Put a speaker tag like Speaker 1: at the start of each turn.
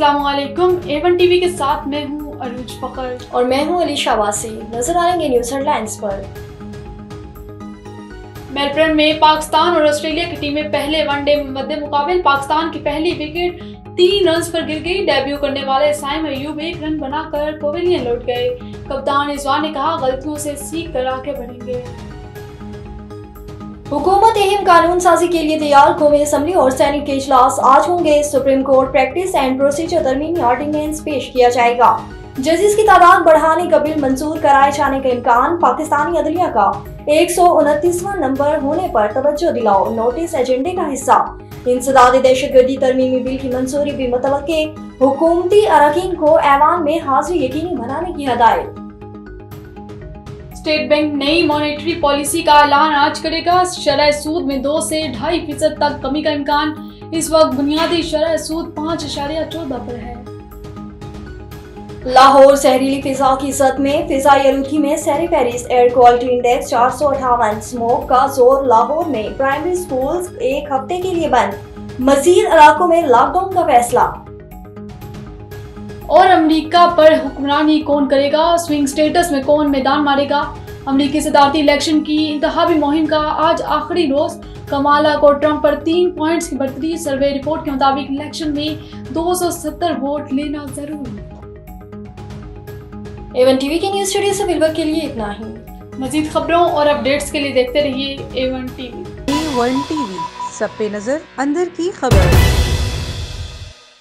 Speaker 1: अस्सलामुअलैकुम। A1 TV के साथ मैं हूँ अरूज फकर
Speaker 2: और मैं हूँ अलीशा वासी। नजर आएंगे न्यूज हेडलाइंस पर।
Speaker 1: मेलबर्न में पाकिस्तान और ऑस्ट्रेलिया की टीमें पहले वनडे मध्य मुकाबले पाकिस्तान की पहली विकेट 3 रन पर गिर गई। डेब्यू करने वाले साइम अयूब 1 रन बनाकर पवेलियन लौट गए। कप्तान रिजवान ने कहा, गलतियों से सीख कर आगे बढ़ेंगे।
Speaker 2: हुकूमत अहम कानून साजी के लिए तैयार। कौमी असम्बली और सेनेट के इजलास आज होंगे। Supreme court practice and procedure तरमीमी ऑर्डिनेंस पेश किया जाएगा। जजेस की तादाद बढ़ाने का बिल मंजूर कराए जाने का इम्कान। पाकिस्तानी अदलिया का 129वां नंबर होने पर तवज्जो दिलाओ, नोटिस एजेंडे का हिस्सा। इंसदाद दहशतगर्दी तरमीमी बिल की मंजूरी भी मुतवक्के। हुकूमती अरकान को ऐवान में हाजिरी यकीनी बनाने की हदायत।
Speaker 1: स्टेट बैंक नई मॉनेटरी पॉलिसी का ऐलान आज करेगा। शरह सूद में 2 से 2.5% तक कमी का इम्कान। इस वक्त बुनियादी शरह सूद 5.14 पर है।
Speaker 2: लाहौर जहरीली फिजा की जद में। फिजाई आलूदगी में सहरी फहरिस्त एयर क्वालिटी इंडेक्स 458। स्मोक का जोर। लाहौर में प्राइमरी स्कूल्स 1 हफ्ते के लिए बंद। मजीद इलाकों में लॉकडाउन का फैसला।
Speaker 1: और अमेरिका पर हुक्मरानी कौन करेगा, स्विंग स्टेटस में कौन मैदान मारेगा। अमेरिकी सदारती इलेक्शन की इंतखाबी मुहिम का आज आखिरी रोज। कमाला को ट्रंप पर 3 पॉइंट्स की बढ़तरी। सर्वे रिपोर्ट के मुताबिक इलेक्शन में 270 वोट लेना जरूरी।
Speaker 2: A1 टीवी के न्यूज स्टूडियो से फिलहाल के लिए इतना ही।
Speaker 1: मजीद खबरों और अपडेट्स के लिए देखते रहिए A1 टीवी।
Speaker 3: A1 टीवी, सब पे नजर, अंदर की खबर।